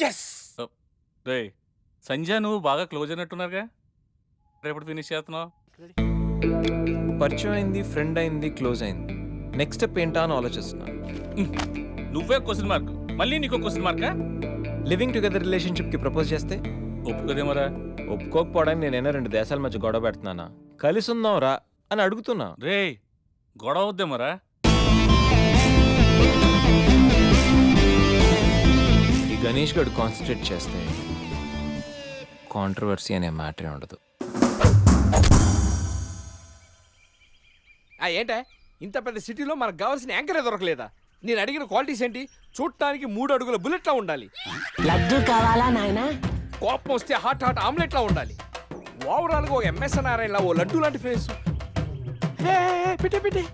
Yes. రే సంజయ్ నువ్వు బాగా close అయినట్టున్నారుగా, రేపటి ఫినిష్ చేస్తున్నావు. పరిచయం అయింది, ఫ్రెండ్ అయింది, క్లోజ్ అయింది. నెక్స్ట్ స్టెప్ ఏంటా అని ఆలోచిస్తున్నాను. నువ్వే క్వశ్చన్ మార్క్, మళ్ళీ నీకు క్వశ్చన్ మార్కా? లివింగ్ టుగెదర్ రిలేషన్షిప్కి ప్రపోజ్ చేస్తే ఒప్పుకోదేమరా? ఒప్పుకోకపోవడానికి నేనైనా 2 దేశాల మధ్య గొడవ పెడుతున్నానా? కలిసి ఉందాం రా అని అడుగుతున్నా. రే గొడవ అవుద్దేమరా? ఈ గణేష్ గడు కాన్సన్ట్రేట్ చేస్తే కాంట్రవర్సీ అనే మ్యాటరే ఉండదు. ఏంటే ఇంత పెద్ద సిటీలో మనకు కావాల్సిన యాంకరే దొరకలేదా? నేను అడిగిన క్వాలిటీస్ ఏంటి? చూడటానికి 3 అడుగుల బుల్లెట్లా ఉండాలి, లడ్డు కావాలా నాయనా? కోపం వస్తే హాట్ ఆమ్లెట్లా ఉండాలి, ఓవరాల్ గా ఒక ఎంఎస్ఎన్ నారాయణలా ఓ లడ్డు లాంటి ఫేస్. పెట్టే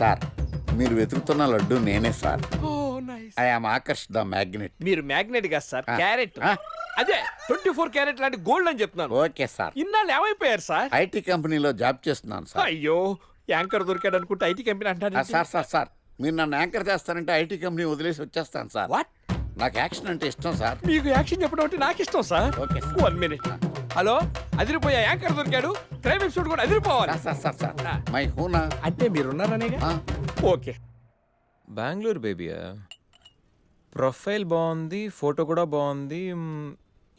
సార్ మీరు వెతుకుతున్న లడ్డు నేనే sir. Oh nice. I am Akarsh the magnet. మీరు మ్యాగ్నెట్ గా సార్, ఆ. క్యారెట్. ఆ. అదే 24 క్యారెట్ లాంటి గోల్డ్ అని చెప్తున్నాను. Okay sir. ఇన్నాళ్ళు ఏమైపోయారు సార్? ఐటీ కంపెనీలో జాబ్ చేస్తున్నాను సార్. అయ్యో యాంకర్ దొరికాడు అనుకుంటే ఐటీ కంపెనీ అంటాను. సార్ సార్ సార్ మీరు నన్ను యాంకర్ చేస్తారంటే ఐటీ కంపెనీ వదిలేసి వచ్చేస్తాను సార్. వాట్? నాకు యాక్షన్ అంటే ఇష్టం సార్. మీకు యాక్షన్ చెప్పడం అంటే నాకు ఇష్టం sir. Okay sir. 1 minute. Hello, అదిరిపోయా యాంకర్ దొరికాడు, క్రైమ్ ఎపిసోడ్ కూడా అదిరిపోవాలి. సార్ సార్ సార్ సార్ మై హూనా. అంటే మీరున్నారనేగా. ఓకే. బెంగళూరు బేబీయా? ప్రొఫైల్ బాగుంది, ఫోటో కూడా బాగుంది.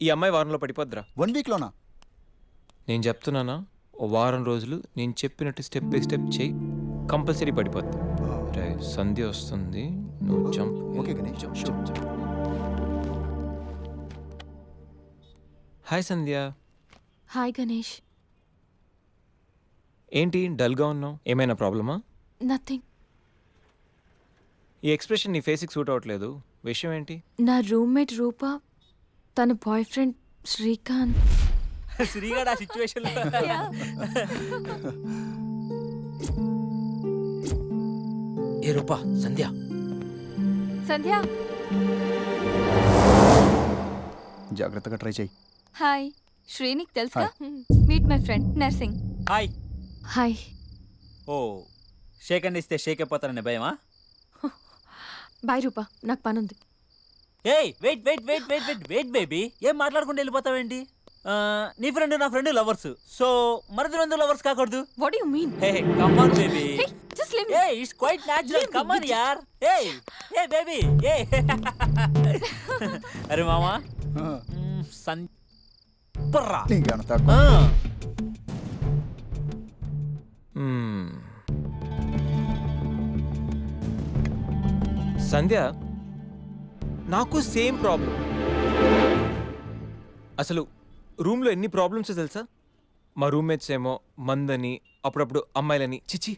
ఈ అమ్మాయి వారంలో పడిపోద్దిరా. 1 వీక్లోనా? నేను చెప్తున్నానా, ఓ వారం రోజులు నేను చెప్పినట్టు స్టెప్ బై స్టెప్ చేయి, కంపల్సరీ పడిపోద్ది. రే సంధ్య వస్తుంది, నువ్వు జంప్. ఓకే గణేష్. హాయ్ సంధ్య. హాయ్ గణేష్. ఏంటి డల్గా ఉన్నావు? ఏమైనా ప్రాబ్లమా? నథింగ్. ఈ ఎక్స్ప్రెషన్ నీ ఫేస్కి సూట్ అవ్వట్లేదు. విషయం ఏంటి? నా రూమ్మేట్ రూప, తన బాయ్ ఫ్రెండ్ శ్రీకాంత్. శ్రీగాడు ఆ సిచ్యువేషన్. ఏ రూపా, సంధ్య. సంధ్య. జాగ్రత్తగా ట్రై చేయి. హాయ్. శ్రీనిక్ తెలుసా? Meet my friend Narsing. Hi. Hi. Oh shake hand ఇస్తే షేక్ అయిపోతానని భయమా? బాయ్ రూప, నాకు పనుంది. ఏయ్ wait wait wait wait wait wait baby, ఏం మాట్లాడుకుంటూ వెళ్ళిపోతావేంటి? నీ ఫ్రెండ్ నా ఫ్రెండ్ లవర్స్, సో మరిది 2 లవర్స్ కాకూడదు. What do you mean? Hey come on baby. Hey, just leave me. Hey, it's quite natural. Come on, yaar. Hey, hey, baby. Hey. अरे मामा. सन. पर्रा. నీకంత సంధ్య, నాకు సేమ్ ప్రాబ్లం. అసలు రూమ్లో ఎన్ని ప్రాబ్లమ్స్ తెలుసా? మా రూమ్మేట్స్ ఏమో మందని, అప్పుడప్పుడు అమ్మాయిలని, చిచి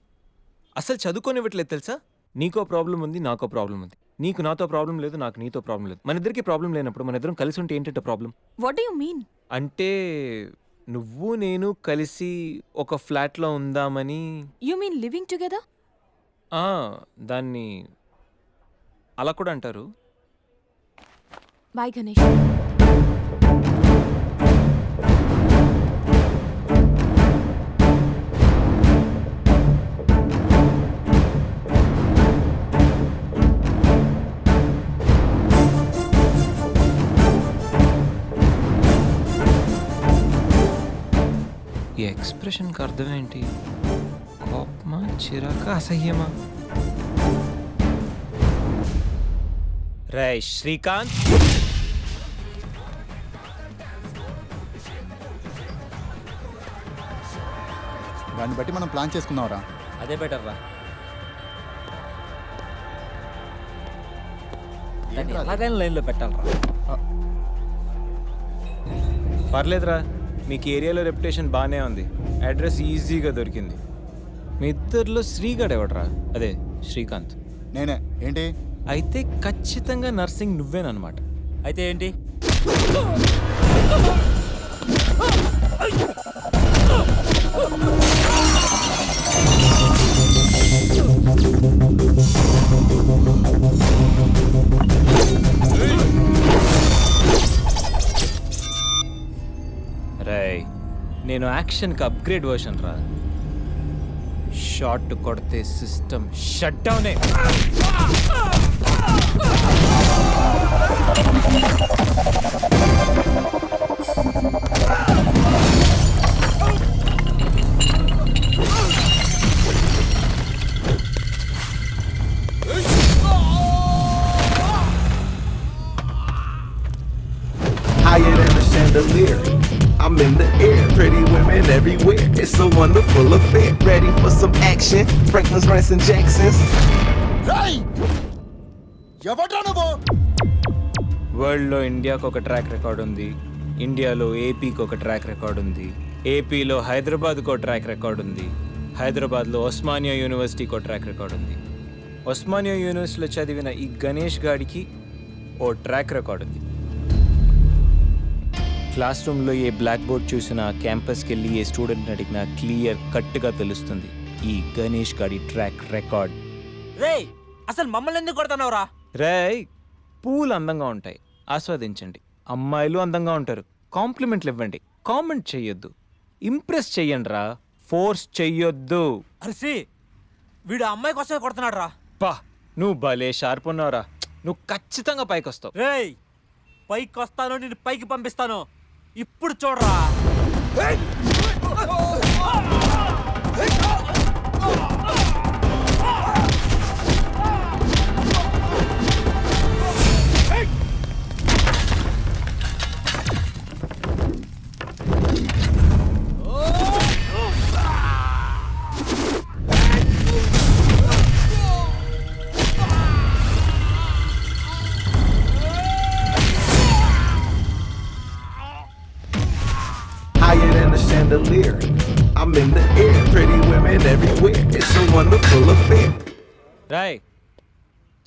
అసలు చదువుకోనివ్వట్లేదు తెలుసా? నీకో ప్రాబ్లం ఉంది, నాకో ప్రాబ్లం ఉంది. నీకు నాతో ప్రాబ్లం లేదు, నాకు నీతో ప్రాబ్లం లేదు. మన ఇద్దరికి ప్రాబ్లం లేనప్పుడు మన ఇద్దరం కలిసి ఉంటే ఏంటంటే problem? What do you mean? అంటే నువ్వు నేను కలిసి ఒక ఫ్లాట్లో ఉందామని. You mean living together? దాన్ని అలా కూడా అంటారు. బాయ్ గణేష్. ఈ ఎక్స్ప్రెషన్కి అర్థం ఏంటి? కోపమా, చిరాకా, అసహ్యమా? రే శ్రీకాంత్, దాన్ని బట్టి మనం ప్లాన్ చేసుకుందాంరా. అదే బెటర్ రా. అలాగైనా లైన్లో పెట్టాలరా. పర్లేదురా, మీకు ఏరియాలో రెప్యుటేషన్ బాగానే ఉంది. అడ్రస్ ఈజీగా దొరికింది. మీ ఇద్దరిలో శ్రీగాడు ఎవడరా? అదే శ్రీకాంత్. నేనే. ఏంటి? అయితే ఖచ్చితంగా నర్సింగ్ నువ్వేనమాట. అయితే ఏంటి? రేయ్, నేను యాక్షన్కి అప్గ్రేడ్ వర్షన్ రా. షాట్ కొడితే సిస్టమ్ షట్ డౌనే. I'm in the air, pretty women everywhere. It's a wonderful affair. Ready for some action? Franklin's, Rice and Jackson's. ఎవడ్రా నువ్వు? వరల్డ్లో ఇండియాకు ఒక ట్రాక్ రికార్డ్ ఉంది, ఇండియాలో ఏపీకి ఒక ట్రాక్ రికార్డ్ ఉంది, ఏపీలో హైదరాబాద్కు ఒక ట్రాక్ రికార్డ్ ఉంది, హైదరాబాద్లో ఉస్మానియా యూనివర్సిటీకి ఒక ట్రాక్ రికార్డ్ ఉంది. ఉస్మానియా యూనివర్సిటీలో చదివిన ఈ గణేష్ గాడికి ఓ ట్రాక్ రికార్డ్ ఉంది. క్లాస్ రూమ్లో ఏ బ్లాక్ బోర్డ్ చూసినా, క్యాంపస్కి వెళ్ళి ఏ స్టూడెంట్ని అడిగినా క్లియర్ కట్గా తెలుస్తుంది ఈ గణేష్ గాడి ట్రాక్ రికార్డ్. రేయ్ అసలు మమ్మల్ని ఎందుకు కొడుతున్నావురా? రేయ్, పూలు అందంగా ఉంటాయి, ఆస్వాదించండి. అమ్మాయిలు అందంగా ఉంటారు, కాంప్లిమెంట్లు ఇవ్వండి, కామెంట్ చెయ్యొద్దు. ఇంప్రెస్ చెయ్యండి రా, ఫోర్స్ చెయ్యొద్దు. అరిసి వీడు ఆ అమ్మాయి కోసమే కొడుతున్నాడు రా. పా, నువ్వు భలే షార్ప్ ఉన్నావురా, నువ్వు ఖచ్చితంగా పైకి వస్తావు. రేయ్ పైకి వస్తాను, నేను పైకి పంపిస్తాను. ఇప్పుడు చూడరా. Higher than a chandelier. I'm in the air, pretty women everywhere. It's a wonderful affair. Roy,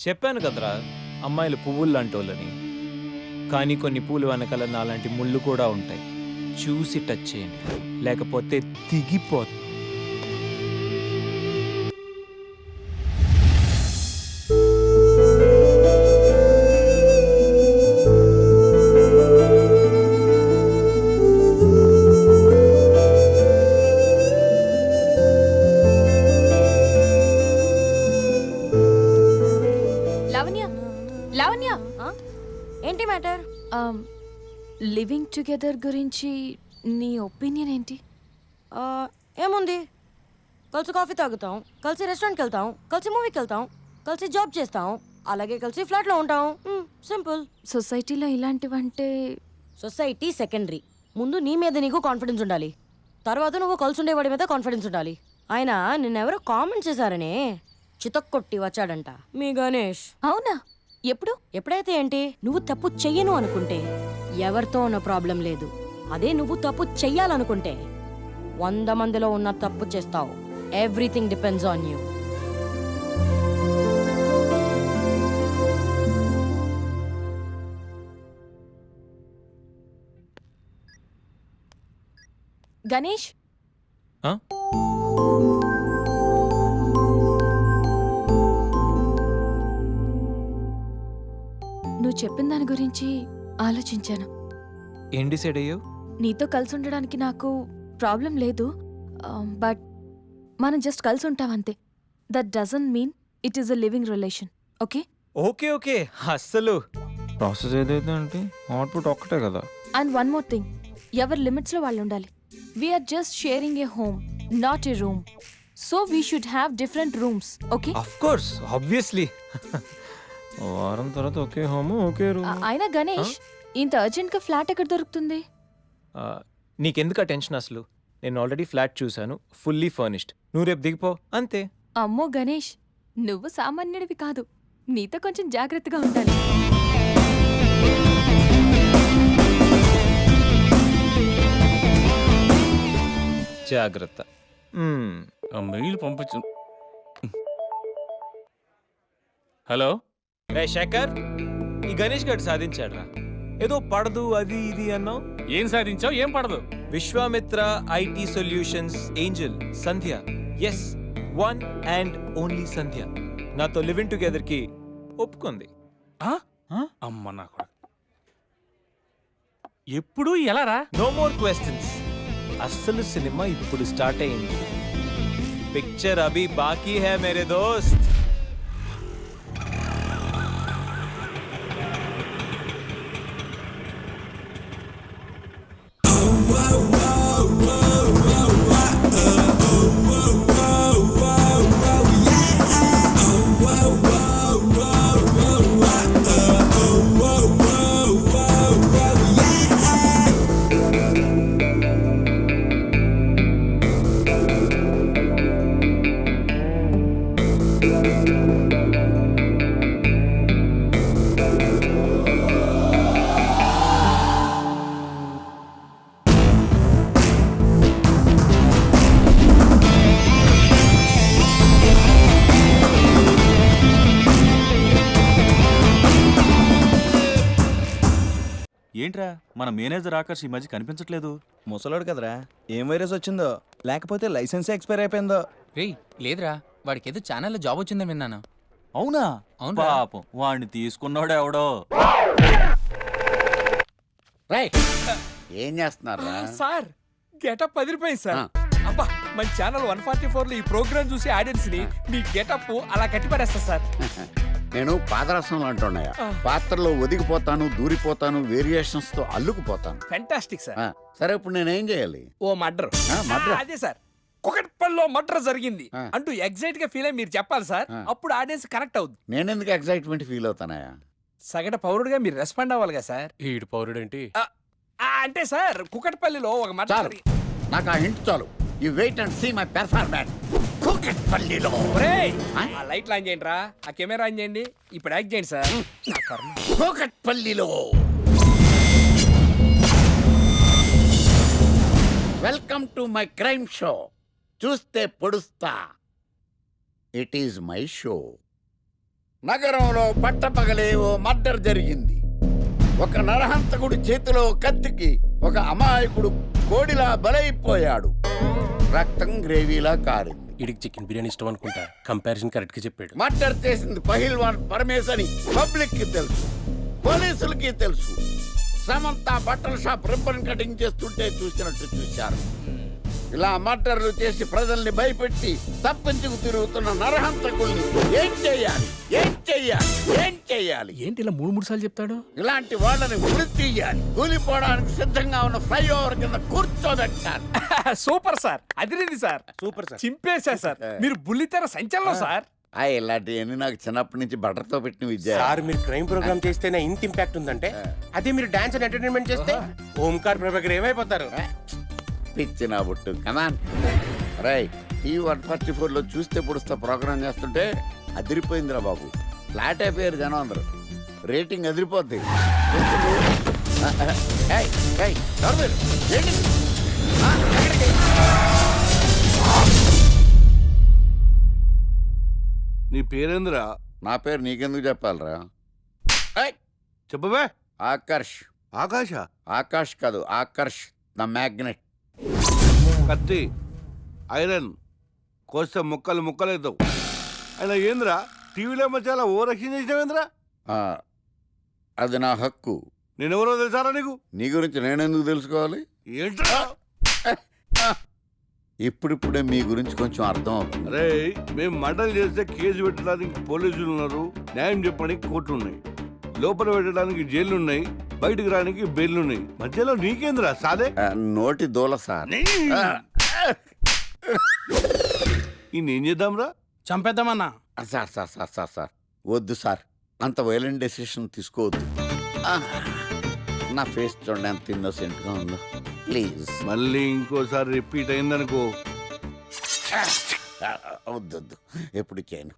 చెప్పాను కదరా అమ్మాయిలు పువ్వులు లాంటోళ్ళని. కానీ కొన్ని పూలు వెనకాల నాలాంటి ముళ్ళు కూడా ఉంటాయి. చూసి టచ్ చేయండి, లేకపోతే దిగిపోతుంది. లావణ్య, లావణ్య, ఏంటి మ్యాటర్? లివింగ్ టుగెదర్ గురించి నీ ఒపీనియన్ ఏంటి? ఏముంది, కలిసి కాఫీ తాగుతాం, కలిసి రెస్టారెంట్కి వెళ్తాం, కలిసి మూవీకి వెళ్తాం, కలిసి జాబ్ చేస్తాం, అలాగే కలిసి ఫ్లాట్లో ఉంటాం. సింపుల్. సొసైటీలో ఇలాంటివంటే సొసైటీ సెకండరీ. ముందు నీ మీద నీకు కాన్ఫిడెన్స్ ఉండాలి, తర్వాత నువ్వు కలిసి ఉండేవాడి మీద కాన్ఫిడెన్స్ ఉండాలి. ఆయన నిన్నెవరో కామెంట్ చేశారనే చితక్కొట్టి వచ్చాడంట మీ గణేష్. అవునా? ఎప్పుడు? ఎప్పుడైతే ఏంటి, నువ్వు తప్పు చెయ్యను అనుకుంటే ఎవరితో ఉన్న ప్రాబ్లం లేదు. అదే నువ్వు తప్పు చెయ్యాలనుకుంటే 100 మందిలో ఉన్న తప్పు చేస్తావు. Everything depends on you. Ganesh, ఆ? నువ్వు చెప్పిన దాని గురించి ఆలోచించాను. ఏం డిసైడ్ అయ్యావు? నీతో కలిసి ఉండడానికి నాకు ప్రాబ్లం లేదు, బట్ మనం జస్ట్ కలిసి ఉంటాం అంతే. That doesn't mean it is a living relation. Okay? Okay okay, అస్సలు ప్రాసెస్ ఏదైతే అంటే అవుట్పుట్ ఒక్కటే కదా. అండ్ వన్ మోర్ థింగ్, ఎవరి లిమిట్స్లో వాళ్ళు ఉండాలి. We are just sharing a home, not a room. So we should have different rooms. Okay? Of course, obviously. వారం తర్వాత ఒకే హోమ్, ఒకే రూమ్. అయినా గణేష్, ఇంత అర్జెంట్గా ఫ్లాట్ ఎక్కడ దొరుకుతుంది? నీకెందుకు ఆ టెన్షన్ అసలు? నేను ఆల్రెడీ ఫ్లాట్ చూశాను, ఫుల్లీ ఫర్నిష్డ్. నువ్వు రేపు దిగిపో అంతే. అమ్మో గణేష్, నువ్వు సామాన్యుడివి కాదు, నీతో కొంచెం జాగ్రత్తగా ఉండాలి. జాగ్రత్త. ఆ మెయిల్ పంపించు. హలో రే శేఖర్, ఈ గణేష్ గారు సాధించాడ్రా. ఏదో పడదు అది ఇది అన్నావు. ఏం సాధించావు? ఏం పడదు? Vishwamitra IT solutions angel Sandhya, yes, one and only Sandhya నాతో లివింగ్ టుగెదర్ కి ఒప్పుకుంది. అమ్మ నా కొడుకు. ఎప్పుడు ఎలా రా? No more questions. అస్సలు సినిమా ఇప్పుడు స్టార్ట్ అయింది. పిక్చర్ అభి బాకీ హై మేరే దోస్త్. ఏంట్రా మన మేనేజర్ ఆకర్ష్ ఈ మధ్య కనిపించట్లేదు. ముసలోడు కదరా, ఏం వైరస్ వచ్చిందో లేకపోతే లైసెన్స్ ఎక్స్పైర్ అయిపోయిందో. రేయ్ లేదురా, వాడికి ఏదో ఛానల్లో జాబ్ వచ్చిందని విన్నాను. అవునా? అవునురా. పాపం వాడిని తీసుకున్నాడు ఎవడో. ఏం చేస్తున్నారా? సార్ గెటప్ అదిరిపోయింది సార్. ఆ. అబ్బా మన ఛానల్ 144 లో ఈ ప్రోగ్రామ్ చూసి ఆడియన్స్ ని మీ గెటప్ అలా కట్టిపడేస్తా సార్. నేను పాదరసం అంటున్నాయా, పాత్రలో ఒదిగిపోతాను, దూరిపోతాను, వేరియేషన్స్ తో అల్లుకుపోతాను. Fantastic sir. ఆ, సరే ఇప్పుడు నేనేం చేయాలి? ఓ మర్డర్. మర్డర్? అదే సార్, కుకట్పల్లిలో మర్డర్ జరిగింది ఆ. అంటూ ఎగ్జైట్ గా ఫీల్ అయ్యి మీరు చెప్పాలి సార్. ఆ. అప్పుడు ఆడియన్స్ కనెక్ట్ అవుద్ది. నేనెందుకు ఎక్సైట్మెంట్ ఫీల్ అవుతానయా? సగట పౌరుడుగా మీరు రెస్పాండ్ అవ్వాలి కదా సార్. ఈడు పౌరుడేంటి? అంటే సార్ కుకట్పల్లిలో ఒక మర్డర్ చాలు, నాకు ఆ హింట్ చాలు. You wait and see my performance. కూకట్పల్లిలో ఆ లైట్లు ఆన్ చేయండి రా, ఆ కెమెరా ఆన్ చేయండి, ఇప్పుడు యాక్ట్ చేయండి సార్. నా కర్మ. కూకట్పల్లిలో welcome to my crime show. చూస్తే పొడుస్తా, ఇట్ ఈజ్ మై షో. నగరంలో పట్టపగలే ఓ మర్డర్ జరిగింది. ఒక నరహంతకుడి చేతిలో కత్తికి ఒక అమాయకుడు కోడిలా బలైపోయాడు. రక్తం గ్రేవీలా కారింది. ఇడికి చికెన్ బిర్యానీ ఇష్టం అనుకుంటా, కంపారిజన్ కరెక్ట్ గా చెప్పాడు. మర్డర్ చేసింది పహిల్వాన్ పరమేశ్ అని పబ్లిక్ కి తెలుసు, పోలీసులకి తెలుసు. సమంత బట్టల షాప్ రిబ్బన్ కటింగ్ చేస్తుంటే చూసినట్టు చూశారు. ఇలా మర్డర్లు చేసి ప్రజల్ని భయపెట్టి తప్పించుకు తిరుగుతున్న నరహంతకుల్ని ఏం చెయ్యాలి, ఏం చెయ్యాలి, ఏం చెయ్యాలి? ఏంటి ఇలా 3 సార్లు చెప్తాడు? ఇలాంటి వాళ్ళని ఉరి తీయాలి. కూలిపోవడానికి సిద్ధంగా ఉన్న ఫ్లైఓవర్ కింద కూర్చోబెట్టాలి. సూపర్ సార్, అదిరింది సార్, సూపర్ సార్. చింపేశా సార్. మీరు బుల్లితెర సంచలనం సార్. ఇలాంటివన్నీ నాకు చిన్నప్పటి నుంచి బట్టర్తో పెట్టిన విద్య. సార్ మీరు క్రైమ్ ప్రోగ్రామ్ చేస్తేనే ఇంత ఇంపాక్ట్ ఉందంటే, అదే మీరు డాన్స్ అండ్ ఎంటర్టైన్మెంట్ చేస్తే ఓంకార్ ప్రభాకర్ ఏమైపోతారు? పిచ్చి నా బుట్టు కమాన్. రై టీవీ 144లో చూస్తే పొడుస్తా ప్రోగ్రామ్ చేస్తుంటే అదిరిపోయిందిరా బాబు. ఫ్లాట్ అయిపోయారు జనం అందరూ. రేటింగ్ అదిరిపోద్ది. ఏయ్, ఏయ్, ఎవరు మీరు? ఏంటి? ఎక్కడికి? నీ పేరేందిరా? నా పేరు నీకెందుకు చెప్పాలరా? చెప్పవే. ఆకర్ష్. ఆకాశ? ఆకాష్ కాదు, ఆకర్ష్ ద మ్యాగ్నెట్. కత్తి, ఐరన్ కోస్తే ముక్కలు ముక్కలవుతావు. అయినా ఏంద్రా టీవీలో మధ్య ఓ రక్షణ చేసినావేంద్రా? అది నా హక్కు. నేనెవరో తెలుసారా నీకు? నీ గురించి నేనెందుకు తెలుసుకోవాలి? ఏంట్రా? ఇప్పుడిప్పుడే మీ గురించి కొంచెం అర్థం అవుతుంది. అరే మేము మర్డర్ చేస్తే కేసు పెట్టడానికి పోలీసులు ఉన్నారు, న్యాయం చెప్పడానికి కోర్టు ఉన్నాయి, లోపల పెట్టడానికి జైలు ఉన్నాయి, బయటకు రానికి బెయిల్ ఉన్నాయి. మధ్యలో నీకేంద్రా సాదే? నోటి దూల సార్. ఈయనేం చేద్దాంరా? చంపేద్దామన్నా. Sir sir sir sir sir వద్దు సార్, అంత వైలెంట్ డెసిషన్ తీసుకోవద్దు. నా ఫేస్ చూడండి ఎంత ఇన్నోసెంట్గా ఉందో. ప్లీజ్ మళ్ళీ ఇంకోసారి రిపీట్ అయిందనుకో. వద్దొద్దు, ఎప్పుడు చేయను.